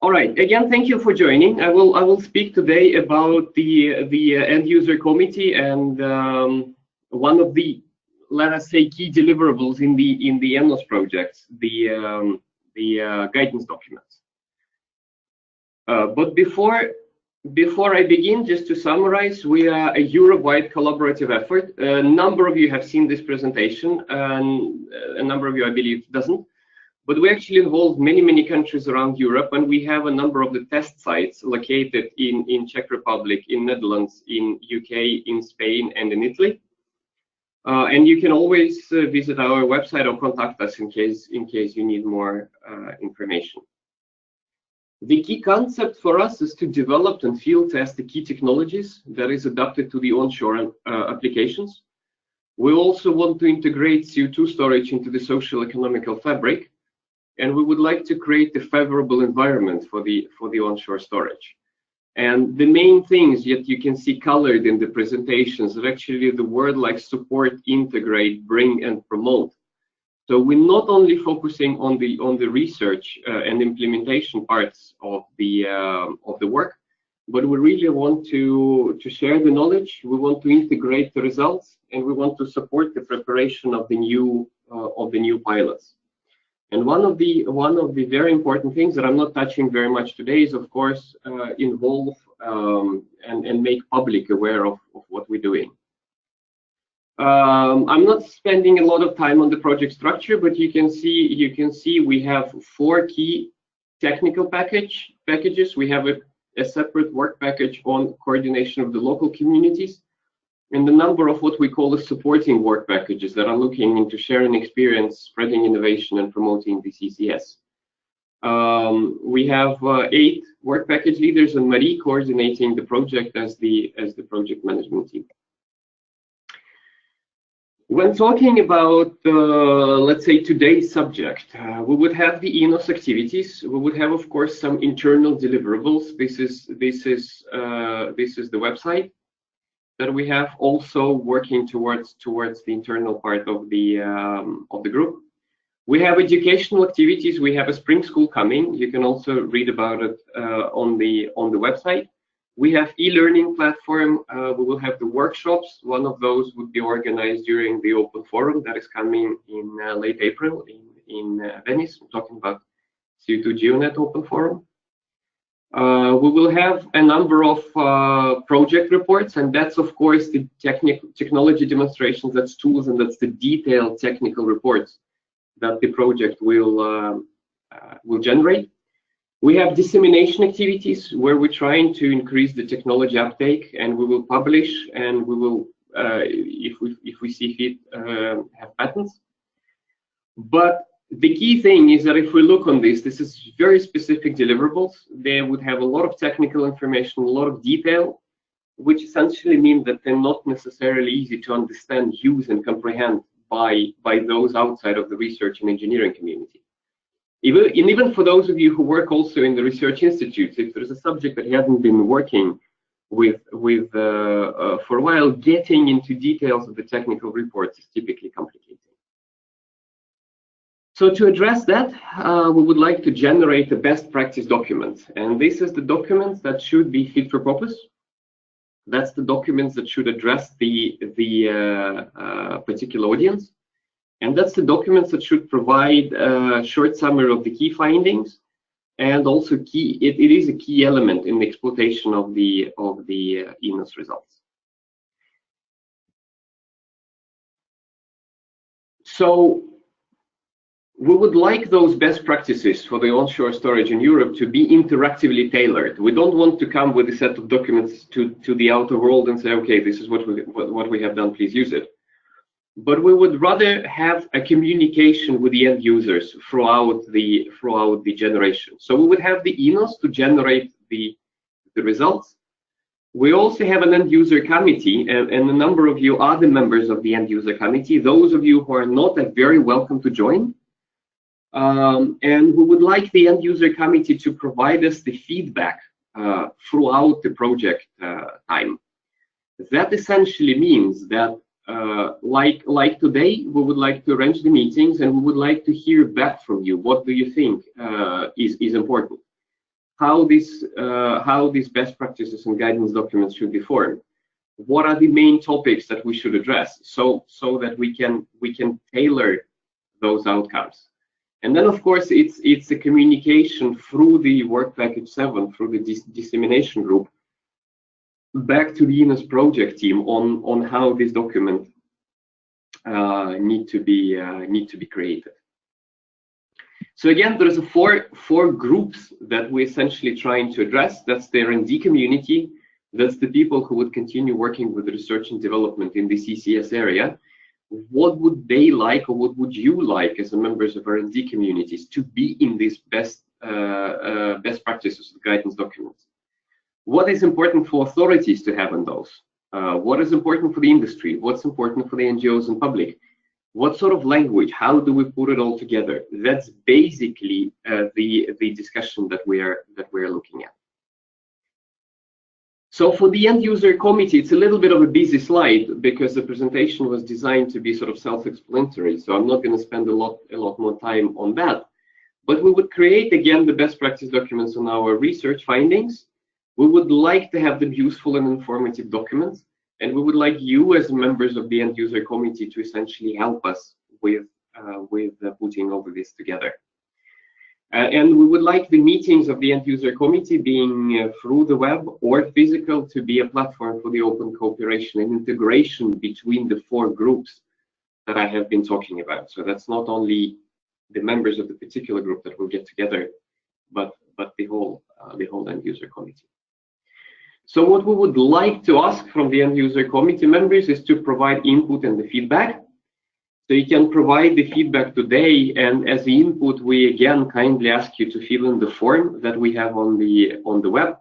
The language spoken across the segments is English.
All right. Again, thank you for joining. I will speak today about the end user committee and one of the, let us say, key deliverables in the ENOS projects, the guidance documents. But before I begin, just to summarize, we are a Europe-wide collaborative effort. A number of you have seen this presentation, and a number of you, I believe, doesn't. But we actually involve many countries around Europe, and we have a number of the test sites located in Czech Republic, in Netherlands, in UK, in Spain, and in Italy. And you can always visit our website or contact us in case you need more information. The key concept for us is to develop and field test the key technologies that is adapted to the onshore applications. We also want to integrate CO2 storage into the social economical fabric, and we would like to create a favorable environment for the onshore storage. And the main things that you can see colored in the presentations are actually the word like support, integrate, bring, and promote. So we're not only focusing on the research and implementation parts of the work, but we really want to share the knowledge. We want to integrate the results, and we want to support the preparation of the new pilots. And one of the very important things that I'm not touching very much today is, of course, involve and make public aware of what we're doing. I'm not spending a lot of time on the project structure, but you can see we have 4 key technical packages. We have a separate work package on coordination of the local communities, and a number of what we call the supporting work packages that are looking into sharing experience, spreading innovation, and promoting the CCS. We have 8 work package leaders and Marie coordinating the project as the project management team. When talking about, let's say, today's subject, we would have the ENOS activities. We would have, of course, some internal deliverables. This is the website that we have, also working towards the internal part of the group. We have educational activities. We have a spring school coming. You can also read about it on the website. We have e-learning platform. We will have the workshops. One of those would be organized during the open forum that is coming in late April in Venice. I'm talking about CO2 GeoNet open forum. We will have a number of project reports, and that's, of course, the technology demonstrations, that's tools, and that's the detailed technical reports that the project will generate. We have dissemination activities where we're trying to increase the technology uptake, and we will publish, and we will, if we see fit, have patents. But the key thing is that if we look on this is very specific deliverables. They would have a lot of technical information, a lot of detail, which essentially means that they're not necessarily easy to understand, use, and comprehend by those outside of the research and engineering community. Even for those of you who work also in the research institutes, if there's a subject that you haven't been working with for a while, getting into details of the technical reports is typically complicated. So to address that, we would like to generate a best practice document, and this is the documents that should be fit for purpose. That's the documents that should address the particular audience. And that's the documents that should provide a short summary of the key findings, and also it is a key element in the exploitation of the ENOS results. So we would like those best practices for the onshore storage in Europe to be interactively tailored. We don't want to come with a set of documents to the outer world and say, okay, this is what we have done, please use it. But we would rather have a communication with the end users throughout the generation. So we would have the ENOS to generate the results. We also have an end user committee, and a number of you are the members of the end user committee. Those of you who are not are very welcome to join. And we would like the end user committee to provide us the feedback throughout the project time. That essentially means that like today, we would like to arrange the meetings, and we would like to hear back from you. What do you think is important? how these best practices and guidance documents should be formed. What are the main topics that we should address, so that we can tailor those outcomes. And then, of course, it's a communication through the work package 7, through the dissemination group, back to the ENOS project team on how this document need to be created. So again, there's four groups that we're essentially trying to address. That's the R&D community. That's the people who would continue working with research and development in the CCS area. What would they like, or what would you like as members of R&D communities to be in these best practices guidance documents? What is important for authorities to have in those? What is important for the industry? What's important for the NGOs and public? What sort of language? How do we put it all together? That's basically the discussion that we're looking at. So for the end user committee, it's a little bit of a busy slide because the presentation was designed to be sort of self-explanatory. So I'm not going to spend a lot more time on that. But we would create again the best practice documents on our research findings. We would like to have them useful and informative documents, and we would like you as members of the end user committee to essentially help us with putting all of this together. And we would like the meetings of the end user committee being through the web or physical to be a platform for the open cooperation and integration between the four groups that I have been talking about. So that's not only the members of the particular group that will get together, but the whole end user committee. So what we would like to ask from the end user committee members is to provide input and the feedback. So you can provide the feedback today, and as the input, we again kindly ask you to fill in the form that we have on the web.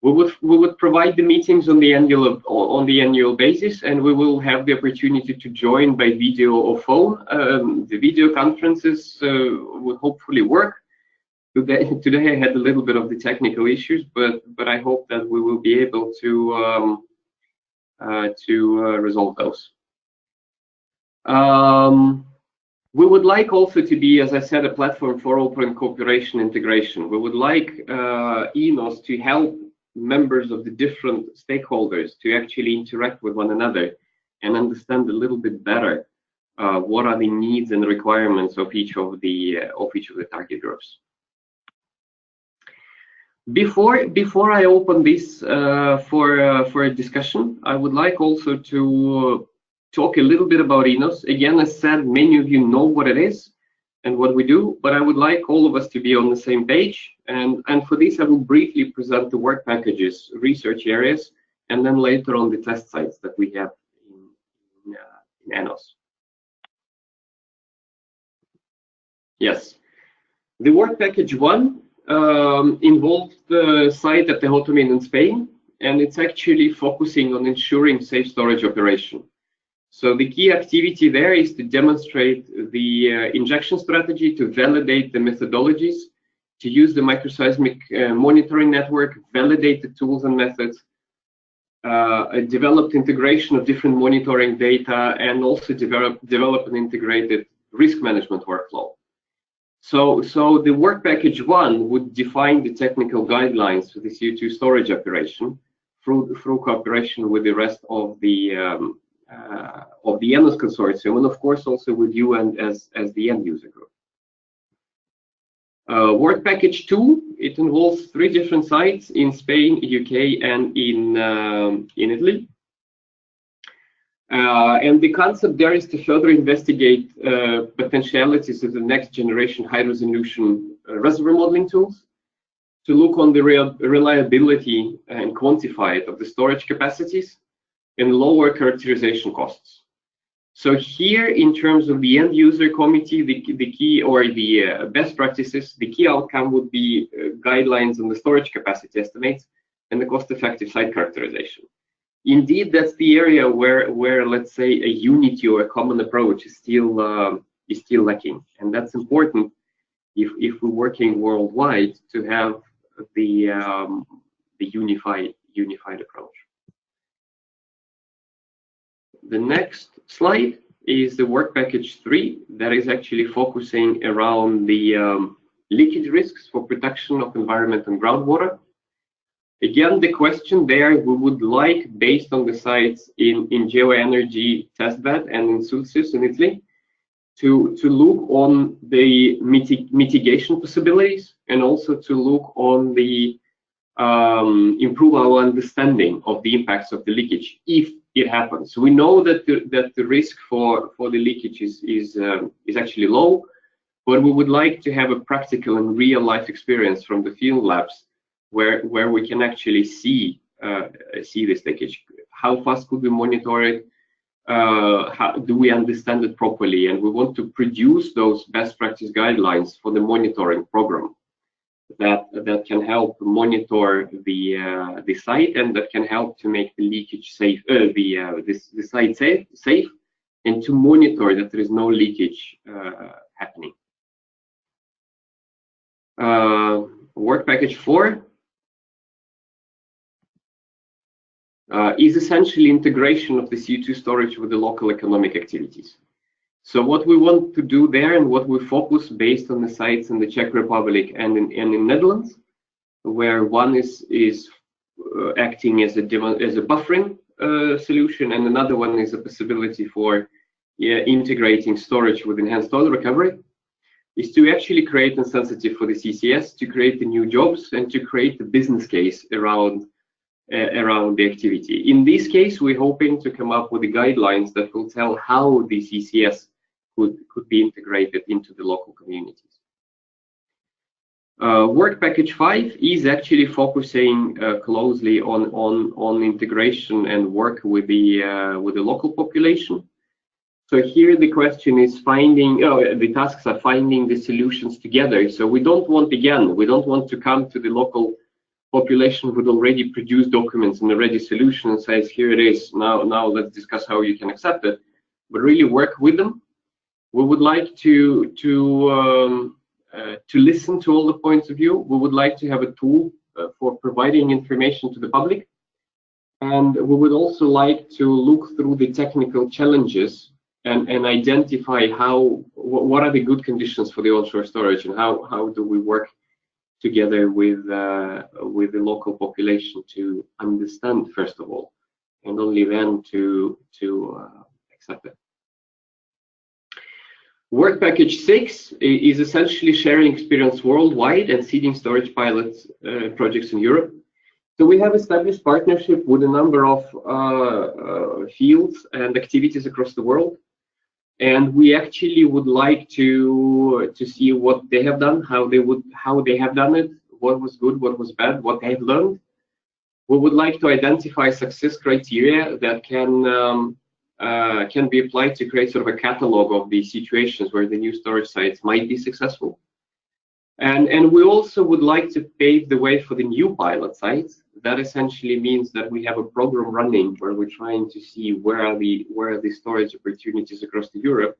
We would provide the meetings on the annual basis, and we will have the opportunity to join by video or phone. The video conferences will hopefully work. Today I had a little bit of the technical issues, but I hope that we will be able to resolve those. We would like also to be, as I said, a platform for open cooperation integration. We would like ENOS to help members of the different stakeholders to actually interact with one another and understand a little bit better what are the needs and requirements of each of the target groups. Before I open this for a discussion, I would like also to talk a little bit about ENOS. Again, as said, many of you know what it is and what we do, but I would like all of us to be on the same page. And for this, I will briefly present the work packages, research areas, and then later on the test sites that we have in ENOS. Yes, the work package 1 involved the site at the Hotomin in Spain, and it's actually focusing on ensuring safe storage operation. So the key activity there is to demonstrate the injection strategy, to validate the methodologies, to use the microseismic monitoring network, validate the tools and methods, develop integration of different monitoring data, and also develop an integrated risk management workflow. So the work package 1 would define the technical guidelines for the CO2 storage operation through cooperation with the rest of the ENOS consortium, and of course also with you and as the end user group. Work package 2, it involves 3 different sites in Spain, UK, and in Italy. And the concept there is to further investigate potentialities of the next generation high resolution reservoir modeling tools, to look on the reliability and quantify it of the storage capacities, and lower characterization costs. So here, in terms of the end user committee, the key, or the best practices, the key outcome would be guidelines on the storage capacity estimates and the cost-effective site characterization. Indeed, that's the area where let's say a unity or a common approach is still lacking, and that's important if we're working worldwide to have the unified approach. The next slide is the work package 3 that is actually focusing around the leakage risks for protection of environment and groundwater. Again, the question there, we would like, based on the sites in Geoenergy testbed and in Sulcis in Italy, to look on the mitigation possibilities, and also to look on the improve our understanding of the impacts of the leakage if it happens. We know that the risk for the leakage is actually low, but we would like to have a practical and real life experience from the field labs where we can actually see this leakage. How fast could we monitor it? How do we understand it properly? And we want to produce those best practice guidelines for the monitoring program that can help monitor the site, and that can help to make the leakage safe, the site safe, and to monitor that there is no leakage happening. Work package 4 is essentially integration of the CO2 storage with the local economic activities. So what we want to do there, and what we focus based on the sites in the Czech Republic and in Netherlands, where one is acting as a buffering solution, and another one is a possibility for integrating storage with enhanced oil recovery, is to actually create incentive for the CCS, to create the new jobs, and to create the business case around the activity. In this case, we're hoping to come up with the guidelines that will tell how the CCS could be integrated into the local communities. Work package 5 is actually focusing closely on integration and work with the local population. So here the question is finding, the tasks are finding the solutions together. So we don't want to come to the local population with already produced documents and a ready solution and says, here it is, now let's discuss how you can accept it, but really work with them. We would like to listen to all the points of view. We would like to have a tool for providing information to the public, and we would also like to look through the technical challenges and identify what are the good conditions for the onshore storage, and how do we work together with the local population to understand first of all, and only then to accept it. Work package 6 is essentially sharing experience worldwide and seeding storage pilot projects in Europe. So we have established partnership with a number of fields and activities across the world, and we actually would like to see what they have done, how they have done it, what was good, what was bad, what they have learned. We would like to identify success criteria that can be applied to create sort of a catalog of the situations where the new storage sites might be successful. And we also would like to pave the way for the new pilot sites. That essentially means that we have a program running where we're trying to see where are the storage opportunities across Europe,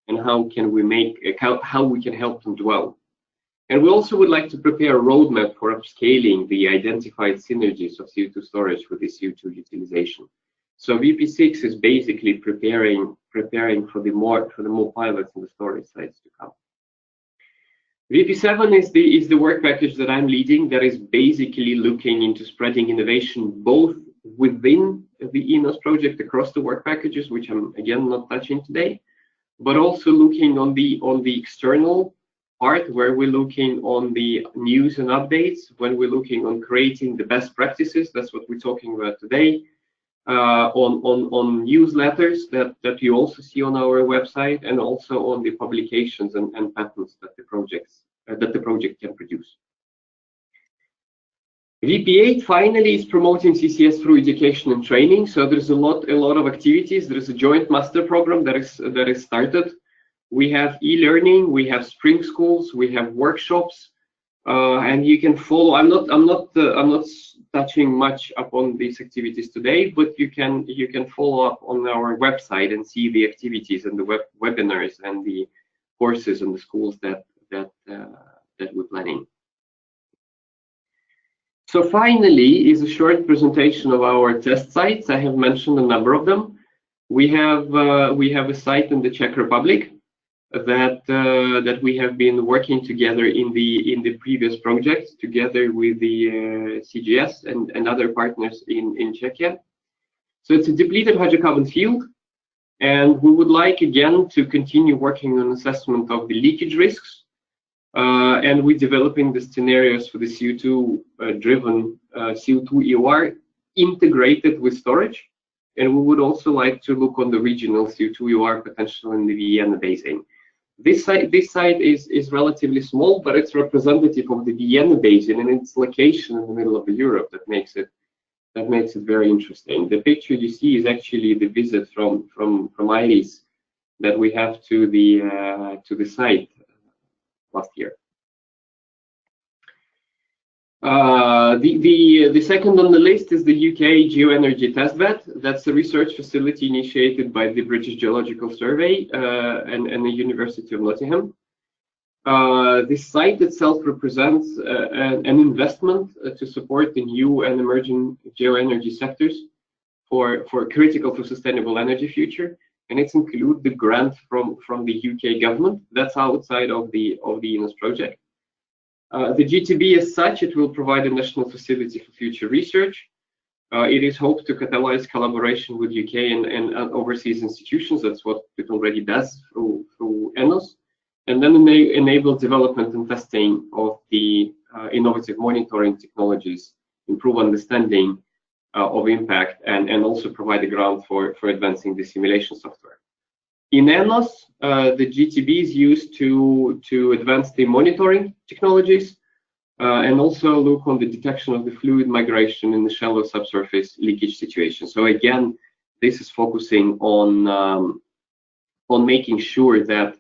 and how we can help them dwell. And we also would like to prepare a roadmap for upscaling the identified synergies of CO2 storage with the CO2 utilization. So VP6 is basically preparing for the more pilots and the storage sites to come. VP7 is the work package that I'm leading, that is basically looking into spreading innovation both within the ENOS project across the work packages, which I'm again not touching today, but also looking on the external part, where we're looking on the news and updates, when we're looking on creating the best practices. That's what we're talking about today. On newsletters that you also see on our website, and also on the publications and patents that the project can produce. VP8 finally is promoting CCS through education and training. So there's a lot of activities. There is a joint master program that is started. We have e-learning, we have spring schools, we have workshops, and you can follow. I'm not touching much upon these activities today, but you can follow up on our website and see the activities and the webinars and the courses and the schools that we're planning. So finally is a short presentation of our test sites. I have mentioned a number of them. We have a site in the Czech Republic, that we have been working together in the previous projects, together with the CGS and other partners in Czechia. So it's a depleted hydrocarbon field, and we would like again to continue working on assessment of the leakage risks, and we're developing the scenarios for the CO2 driven CO2 EOR integrated with storage. And we would also like to look on the regional CO2 EOR potential in the Vienna Basin. This site is relatively small, but it's representative of the Vienna Basin and its location in the middle of Europe that makes it very interesting. The picture you see is actually the visit from IRIS that we have to the site last year. The second on the list is the UK Geoenergy Testbed. That's a research facility initiated by the British Geological Survey and the University of Nottingham. This site itself represents an investment to support the new and emerging geoenergy sectors for critical for sustainable energy future, and it includes the grant from the UK government. That's outside of the ENOS project. The GTB as such, it will provide a national facility for future research. It is hoped to catalyze collaboration with UK and overseas institutions. That's what it already does through ENOS, and then enable development and testing of the innovative monitoring technologies, improve understanding of impact, and also provide a ground for advancing the simulation software. In ENOS, the GTB is used to advance the monitoring technologies and also look on the detection of the fluid migration in the shallow subsurface leakage situation. So again, this is focusing on making sure that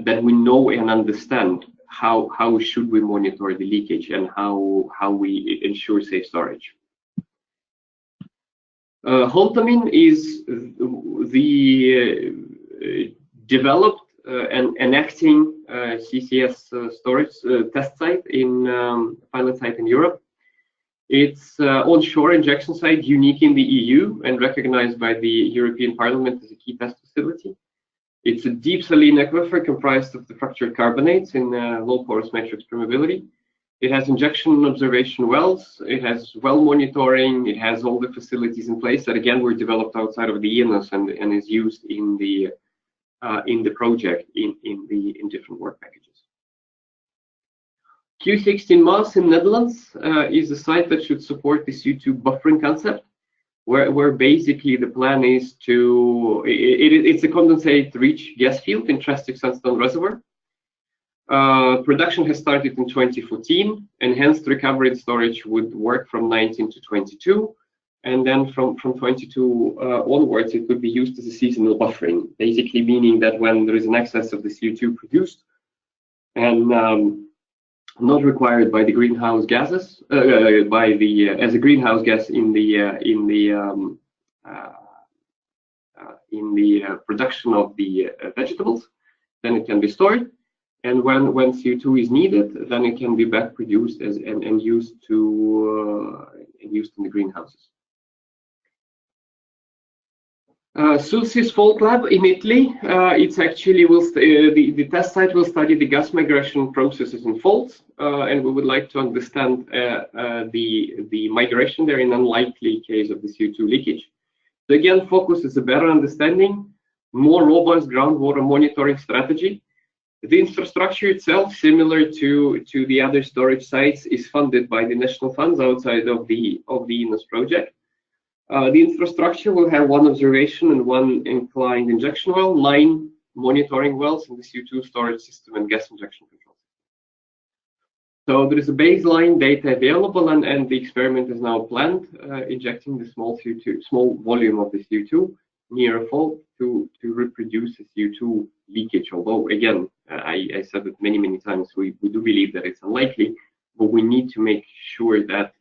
that we know and understand how should we monitor the leakage and how we ensure safe storage. Holtamin is the developed and acting CCS storage test site pilot site in Europe. It's onshore injection site, unique in the EU and recognized by the European Parliament as a key test facility. It's a deep saline aquifer comprised of the fractured carbonates in low porous matrix permeability. It has injection and observation wells. It has well monitoring. It has all the facilities in place that again were developed outside of the ENOS and is used in the project in different work packages. Q16 Maas in Netherlands is a site that should support the CO2 buffering concept, where basically the plan is to it's a condensate-rich gas field in Triassic sandstone reservoir. Production has started in 2014, and hence the recovery and storage would work from 19 to 22, and then from 22 onwards it would be used as a seasonal buffering, basically meaning that when there is an excess of the CO2 produced and not required by the greenhouse gases as a greenhouse gas in the production of the vegetables, then it can be stored. And when CO2 is needed, then it can be back produced and used in the greenhouses. Sulcis Fault Lab in Italy. It's actually the test site will study the gas migration processes in faults, and we would like to understand the migration there in unlikely case of the CO2 leakage. So again, focus is a better understanding, more robust groundwater monitoring strategy. The infrastructure itself, similar to the other storage sites, is funded by the national funds outside of the ENOS project. The infrastructure will have one observation and one inclined injection well, 9 monitoring wells in the CO2 storage system and gas injection control. So there is a baseline data available, and the experiment is now planned, injecting the small volume of the CO2 near a fault to reproduce the CO2 leakage. Although again, I said it many times, we do believe that it's unlikely, but we need to make sure that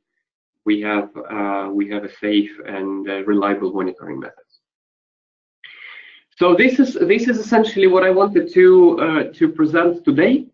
we have a safe and reliable monitoring methods. So this is essentially what I wanted to present today.